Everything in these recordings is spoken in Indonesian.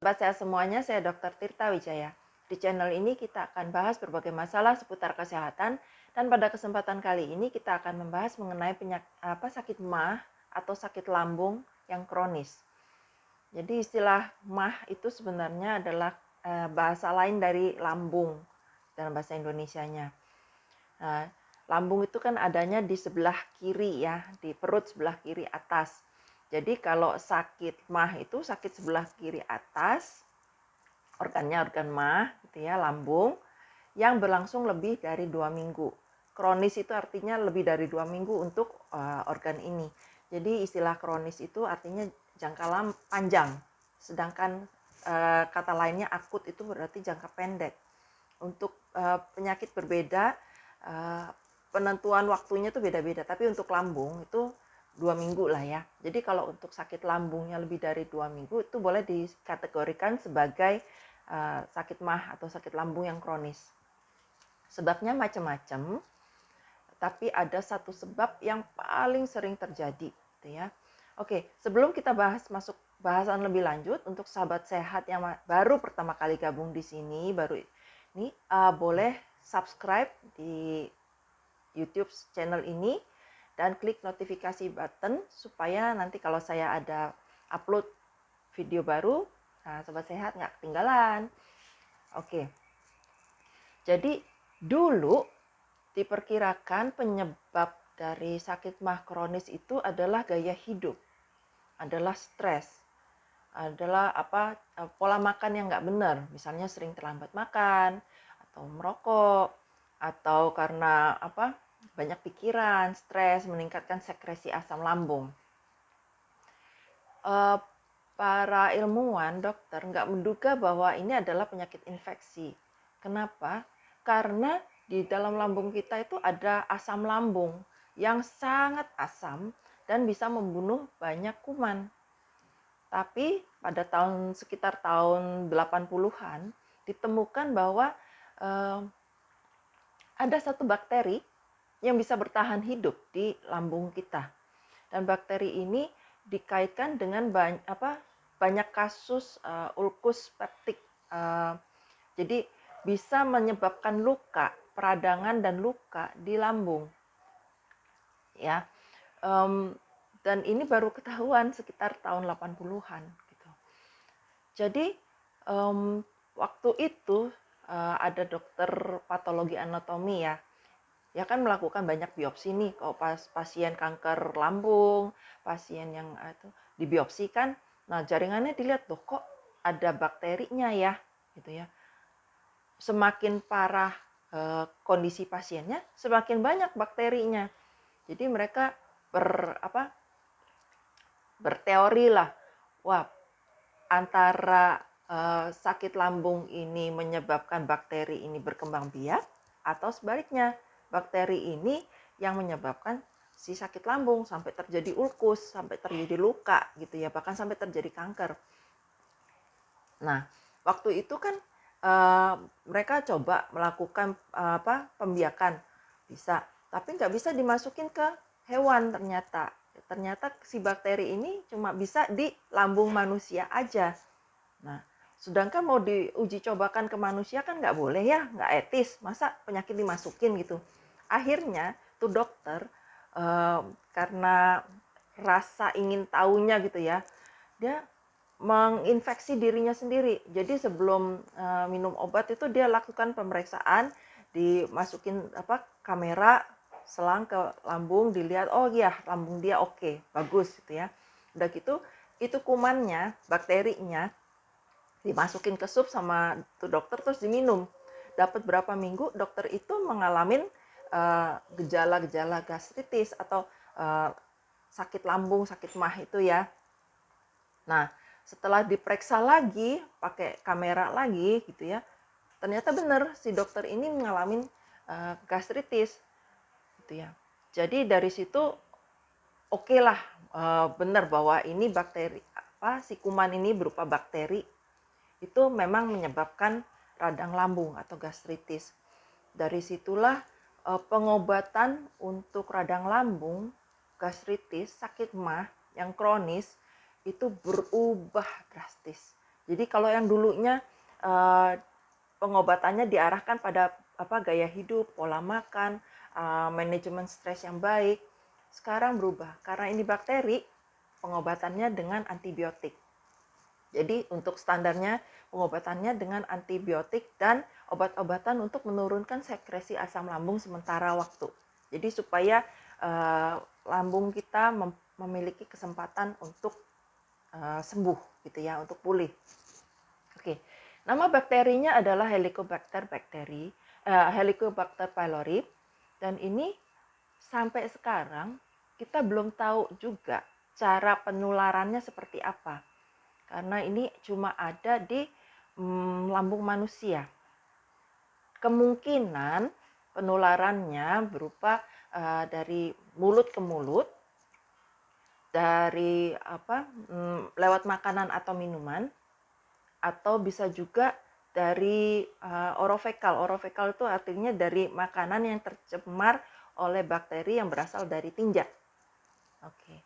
Sobat sehat semuanya, saya Dr. Tirta Wijaya. Di channel ini kita akan bahas berbagai masalah seputar kesehatan dan pada kesempatan kali ini kita akan membahas mengenai sakit MAH atau sakit lambung yang kronis. Jadi istilah MAH itu sebenarnya adalah bahasa lain dari lambung dalam bahasa Indonesianya. Nah, lambung itu kan adanya di sebelah kiri ya, di perut sebelah kiri atas. Jadi kalau sakit MAH itu sakit sebelah kiri atas, organnya organ MAH gitu ya, lambung yang berlangsung lebih dari 2 minggu. Kronis itu artinya lebih dari 2 minggu untuk organ ini. Jadi istilah kronis itu artinya jangka panjang. Sedangkan kata lainnya akut itu berarti jangka pendek. Untuk penyakit berbeda, penentuan waktunya itu beda-beda. Tapi untuk lambung itu 2 minggu lah ya. Jadi kalau untuk sakit lambungnya lebih dari 2 minggu itu boleh dikategorikan sebagai sakit MAH atau sakit lambung yang kronis. Sebabnya macam-macam, tapi ada satu sebab yang paling sering terjadi, gitu ya. Oke, sebelum kita masuk bahasan lebih lanjut, untuk sahabat sehat yang baru pertama kali gabung di sini, boleh subscribe di YouTube channel ini dan klik notifikasi button supaya nanti kalau saya ada upload video baru, sobat sehat nggak ketinggalan. Oke, jadi dulu diperkirakan penyebab dari sakit MAH kronis itu adalah gaya hidup, adalah stres, adalah pola makan yang nggak benar, misalnya sering terlambat makan, atau merokok, atau karena banyak pikiran, stres, meningkatkan sekresi asam lambung. Para ilmuwan, dokter nggak menduga bahwa ini adalah penyakit infeksi. Kenapa? Karena di dalam lambung kita itu ada asam lambung yang sangat asam dan bisa membunuh banyak kuman. Tapi pada sekitar tahun 80-an ditemukan bahwa ada satu bakteri yang bisa bertahan hidup di lambung kita. Dan bakteri ini dikaitkan dengan banyak kasus ulkus peptik. Jadi bisa menyebabkan luka, peradangan dan luka di lambung. Ya. Dan ini baru ketahuan sekitar tahun 80-an gitu. Jadi waktu itu ada dokter patologi anatomi ya kan melakukan banyak biopsi nih. Kalau pasien kanker lambung, pasien yang itu dibiopsi kan, nah jaringannya dilihat loh kok ada bakterinya ya, gitu ya. Semakin parah kondisi pasiennya, semakin banyak bakterinya. Jadi mereka berteori lah, wah antara sakit lambung ini menyebabkan bakteri ini berkembang biak atau sebaliknya bakteri ini yang menyebabkan si sakit lambung sampai terjadi ulkus, sampai terjadi luka gitu ya, bahkan sampai terjadi kanker. Nah, waktu itu kan mereka coba melakukan pembiakan, bisa, tapi nggak bisa dimasukin ke hewan ternyata. Ternyata si bakteri ini cuma bisa di lambung manusia aja. Nah, sedangkan mau diuji cobakan ke manusia kan nggak boleh ya, nggak etis. Masa penyakit dimasukin gitu. Akhirnya tuh dokter karena rasa ingin tahunya gitu ya, dia menginfeksi dirinya sendiri. Jadi sebelum minum obat itu dia lakukan pemeriksaan, dimasukin kamera selang ke lambung, dilihat oh iya lambung dia oke, bagus gitu ya. Udah gitu itu kumannya, bakterinya dimasukin ke sup sama tuh dokter terus diminum. Dapat berapa minggu dokter itu mengalami gejala-gejala gastritis atau sakit lambung, sakit MAH itu ya. Nah, setelah diperiksa lagi, pakai kamera lagi gitu ya, ternyata benar si dokter ini mengalami gastritis gitu ya. Jadi dari situ oke lah, benar bahwa ini bakteri si kuman ini berupa bakteri itu memang menyebabkan radang lambung atau gastritis. Dari situlah pengobatan untuk radang lambung, gastritis, sakit MAH yang kronis itu berubah drastis. Jadi kalau yang dulunya uh, pengobatannya diarahkan pada gaya hidup, pola makan, manajemen stres yang baik, sekarang berubah karena ini bakteri, pengobatannya dengan antibiotik. Jadi untuk standarnya pengobatannya dengan antibiotik dan obat-obatan untuk menurunkan sekresi asam lambung sementara waktu. Jadi supaya lambung kita memiliki kesempatan untuk sembuh gitu ya, untuk pulih. Oke. Nama bakterinya adalah Helicobacter pylori, dan ini sampai sekarang kita belum tahu juga cara penularannya seperti apa. Karena ini cuma ada di lambung manusia. Kemungkinan penularannya berupa dari mulut ke mulut, dari lewat makanan atau minuman, atau bisa juga dari orofekal. Orofekal itu artinya dari makanan yang tercemar oleh bakteri yang berasal dari tinja. Oke.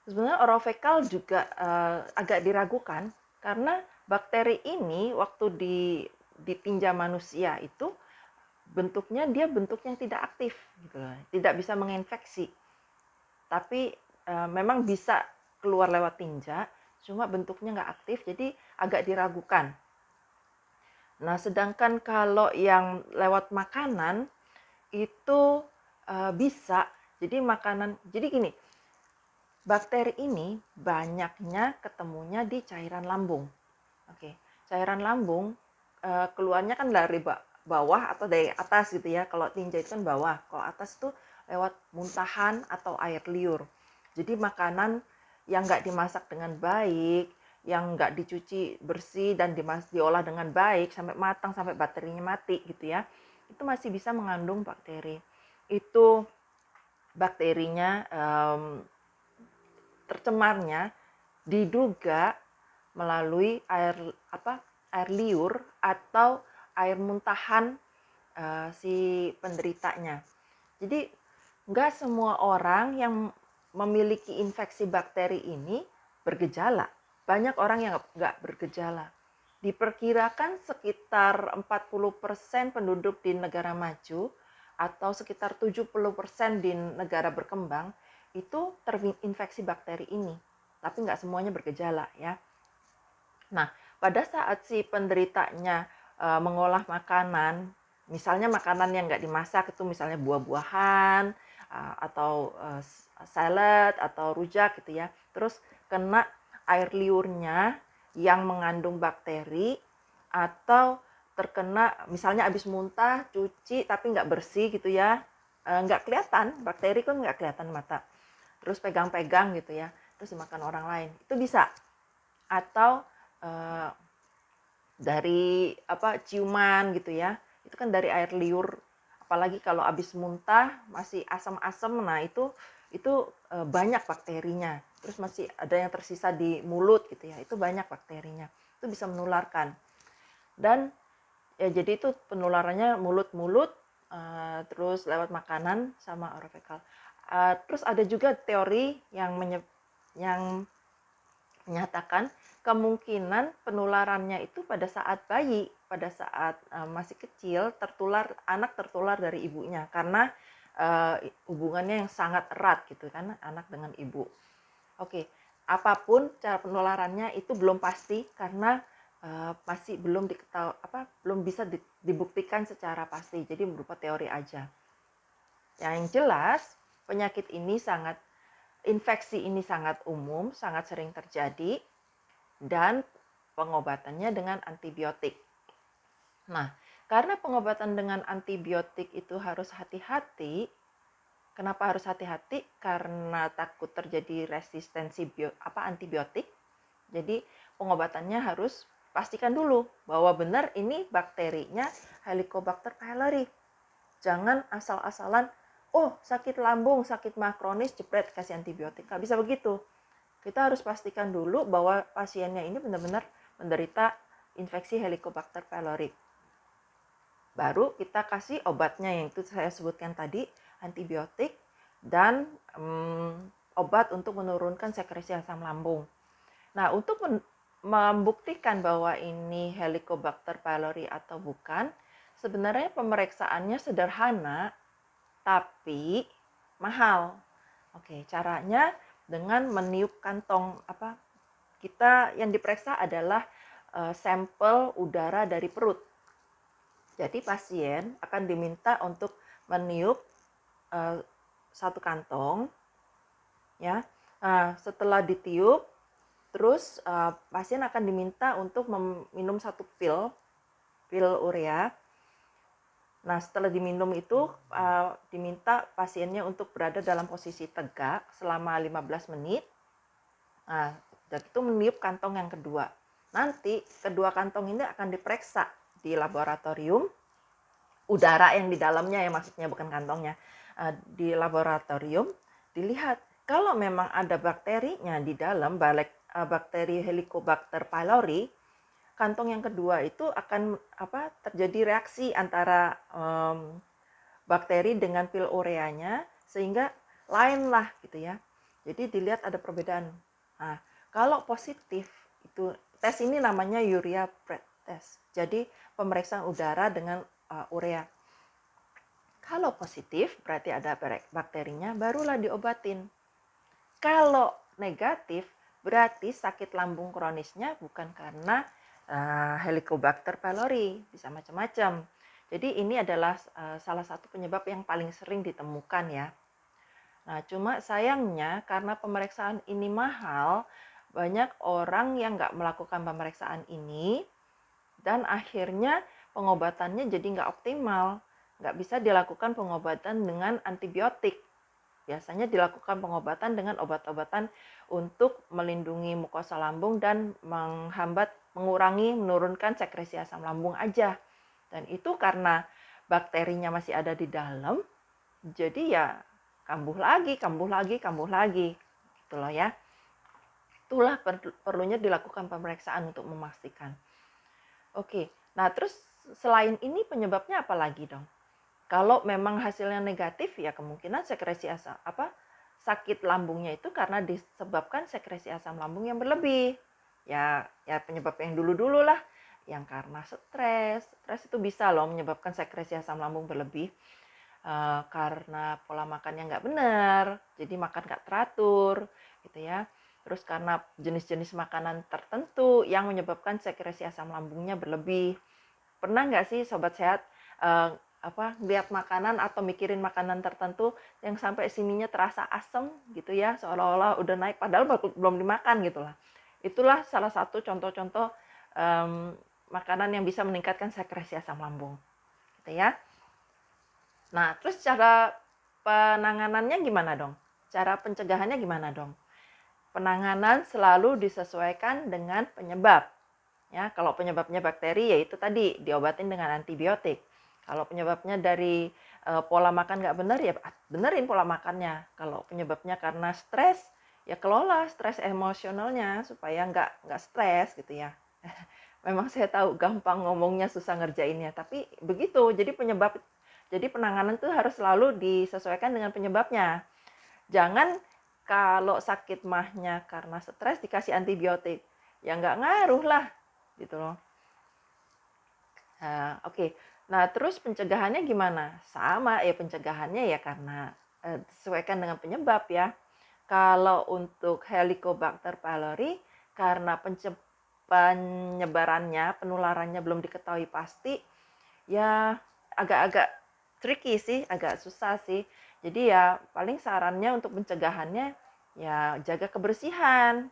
Sebenarnya orofekal juga agak diragukan karena bakteri ini waktu di tinja manusia itu bentuknya tidak aktif gitu, tidak bisa menginfeksi. Tapi memang bisa keluar lewat tinja, cuma bentuknya nggak aktif, jadi agak diragukan. Nah, sedangkan kalau yang lewat makanan itu bisa. Jadi gini, bakteri ini banyaknya ketemunya di cairan lambung. Oke, cairan lambung keluarnya kan dari bawah atau dari atas gitu ya. Kalau tinja itu kan bawah, kalau atas itu lewat muntahan atau air liur. Jadi makanan yang nggak dimasak dengan baik, yang nggak dicuci bersih dan diolah dengan baik sampai matang, sampai bakterinya mati gitu ya, itu masih bisa mengandung bakteri. Itu bakterinya tercemarnya diduga melalui air liur atau air muntahan si penderitanya. Jadi nggak semua orang yang memiliki infeksi bakteri ini bergejala. Banyak orang yang nggak bergejala. Diperkirakan sekitar 40% penduduk di negara maju atau sekitar 70% di negara berkembang itu terinfeksi bakteri ini. Tapi nggak semuanya bergejala ya. Nah, pada saat si penderitanya mengolah makanan, misalnya makanan yang nggak dimasak itu misalnya buah-buahan atau salad atau rujak gitu ya, terus kena air liurnya yang mengandung bakteri, atau terkena misalnya habis muntah, cuci tapi nggak bersih gitu ya, nggak kelihatan, bakteri kan nggak kelihatan mata, terus pegang-pegang gitu ya, terus dimakan orang lain, itu bisa. Atau dari ciuman gitu ya, itu kan dari air liur, apalagi kalau habis muntah masih asam-asam, nah itu banyak bakterinya, terus masih ada yang tersisa di mulut gitu ya, itu banyak bakterinya, itu bisa menularkan. Dan ya jadi itu penularannya mulut-mulut, terus lewat makanan sama orofekal. Terus ada juga teori yang menyatakan kemungkinan penularannya itu pada saat bayi, pada saat masih kecil, anak tertular dari ibunya karena hubungannya yang sangat erat gitu kan, anak dengan ibu. Oke, apapun cara penularannya itu belum pasti karena masih belum bisa dibuktikan secara pasti. Jadi berupa teori aja. Yang jelas, infeksi ini sangat umum, sangat sering terjadi, dan pengobatannya dengan antibiotik. Nah, karena pengobatan dengan antibiotik itu harus hati-hati. Kenapa harus hati-hati? Karena takut terjadi resistensi antibiotik. Jadi pengobatannya harus pastikan dulu bahwa benar ini bakterinya Helicobacter pylori. Jangan asal-asalan, oh sakit lambung, sakit mah kronis, jepret kasih antibiotik. Nggak bisa begitu. Kita harus pastikan dulu bahwa pasiennya ini benar-benar menderita infeksi Helicobacter pylori. Baru kita kasih obatnya yang itu saya sebutkan tadi, antibiotik dan obat untuk menurunkan sekresi asam lambung. Nah, untuk membuktikan bahwa ini Helicobacter pylori atau bukan, sebenarnya pemeriksaannya sederhana tapi mahal. Oke, caranya dengan meniup kantong kita yang diperiksa adalah sampel udara dari perut. Jadi pasien akan diminta untuk meniup satu kantong, ya. Setelah ditiup, terus pasien akan diminta untuk meminum satu pil urea. Nah, setelah diminum itu diminta pasiennya untuk berada dalam posisi tegak selama 15 menit. Nah, dan itu meniup kantong yang kedua. Nanti kedua kantong ini akan diperiksa di laboratorium. Udara yang di dalamnya ya, maksudnya bukan kantongnya. Di laboratorium dilihat kalau memang ada bakterinya di dalam, bakteri Helicobacter pylori, kantong yang kedua itu akan terjadi reaksi antara bakteri dengan pil ureanya sehingga lain lah gitu ya. Jadi dilihat ada perbedaan. Nah, kalau positif itu tes ini namanya urea breath test. Jadi pemeriksaan udara dengan urea. Kalau positif berarti ada bakterinya, barulah diobatin. Kalau negatif berarti sakit lambung kronisnya bukan karena Helicobacter pylori, bisa macam-macam. Jadi ini adalah salah satu penyebab yang paling sering ditemukan ya. Nah, cuma sayangnya karena pemeriksaan ini mahal, banyak orang yang nggak melakukan pemeriksaan ini dan akhirnya pengobatannya jadi nggak optimal. Nggak bisa dilakukan pengobatan dengan antibiotik. Biasanya dilakukan pengobatan dengan obat-obatan untuk melindungi mukosa lambung dan menurunkan sekresi asam lambung aja. Dan itu karena bakterinya masih ada di dalam, jadi ya kambuh lagi. Gitu loh ya. Itulah perlunya dilakukan pemeriksaan untuk memastikan. Oke, nah terus selain ini penyebabnya apa lagi dong? Kalau memang hasilnya negatif ya kemungkinan sakit lambungnya itu karena disebabkan sekresi asam lambung yang berlebih. Ya penyebab yang dulu-dulu lah, yang karena stres. Stres itu bisa loh menyebabkan sekresi asam lambung berlebih. Karena pola makannya nggak benar, jadi makan nggak teratur, gitu ya. Terus karena jenis-jenis makanan tertentu yang menyebabkan sekresi asam lambungnya berlebih. Pernah nggak sih sobat sehat lihat makanan atau mikirin makanan tertentu yang sampai sininya terasa asam gitu ya, seolah-olah udah naik padahal belum dimakan gitu lah. Itulah salah satu contoh-contoh makanan yang bisa meningkatkan sekresi asam lambung gitu ya. Nah, terus cara penanganannya gimana dong? Cara pencegahannya gimana dong? Penanganan selalu disesuaikan dengan penyebab. Ya, kalau penyebabnya bakteri ya itu tadi diobatin dengan antibiotik. Kalau penyebabnya dari pola makan nggak benar ya benerin pola makannya. Kalau penyebabnya karena stres ya kelola stres emosionalnya supaya nggak stres gitu ya. Memang saya tahu gampang ngomongnya susah ngerjainnya, tapi begitu. Jadi penanganan itu harus selalu disesuaikan dengan penyebabnya. Jangan kalau sakit mahnya karena stres dikasih antibiotik, ya nggak ngaruh lah gitu loh. Oke. Nah, terus pencegahannya gimana? Sama ya pencegahannya ya karena disesuaikan dengan penyebab ya. Kalau untuk Helicobacter pylori karena penyebarannya, penularannya belum diketahui pasti, ya agak-agak tricky sih, agak susah sih. Jadi ya paling sarannya untuk pencegahannya ya jaga kebersihan.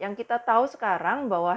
Yang kita tahu sekarang bahwa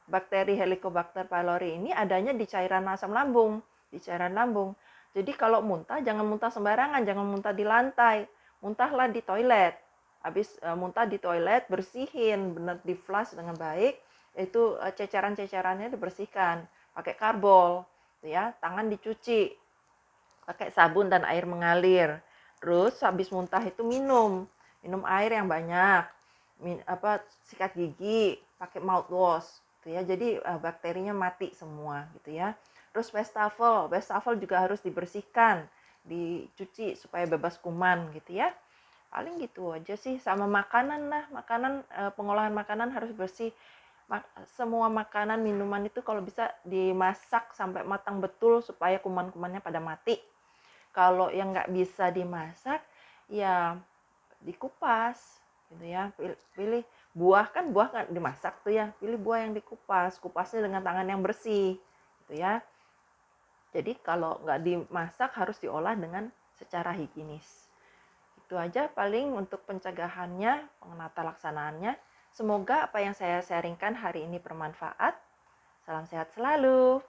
bakteri Helicobacter pylori ini adanya di cairan asam lambung, di cairan lambung. Jadi kalau muntah jangan muntah sembarangan, jangan muntah di lantai, muntahlah di toilet. Habis muntah di toilet bersihin, benar di flush dengan baik, itu ceceran-cecerannya dibersihkan, pakai karbol, ya, tangan dicuci, pakai sabun dan air mengalir. Terus habis muntah itu minum air yang banyak, sikat gigi, pakai mouthwash, gitu ya. Jadi bakterinya mati semua, gitu ya. Terus wastafel juga harus dibersihkan, dicuci supaya bebas kuman, gitu ya. Paling gitu aja sih. Sama makanan lah, pengolahan makanan harus bersih. semua makanan, minuman itu kalau bisa dimasak sampai matang betul supaya kuman-kumannya pada mati. Kalau yang nggak bisa dimasak, ya dikupas gitu ya. Pilih buah, kan buah nggak dimasak tuh ya, pilih buah yang dikupas, kupasnya dengan tangan yang bersih gitu ya. Jadi kalau nggak dimasak harus diolah dengan secara higienis. Itu aja paling untuk pencegahannya, penata laksanaannya. Semoga apa yang saya sharingkan hari ini bermanfaat. Salam sehat selalu.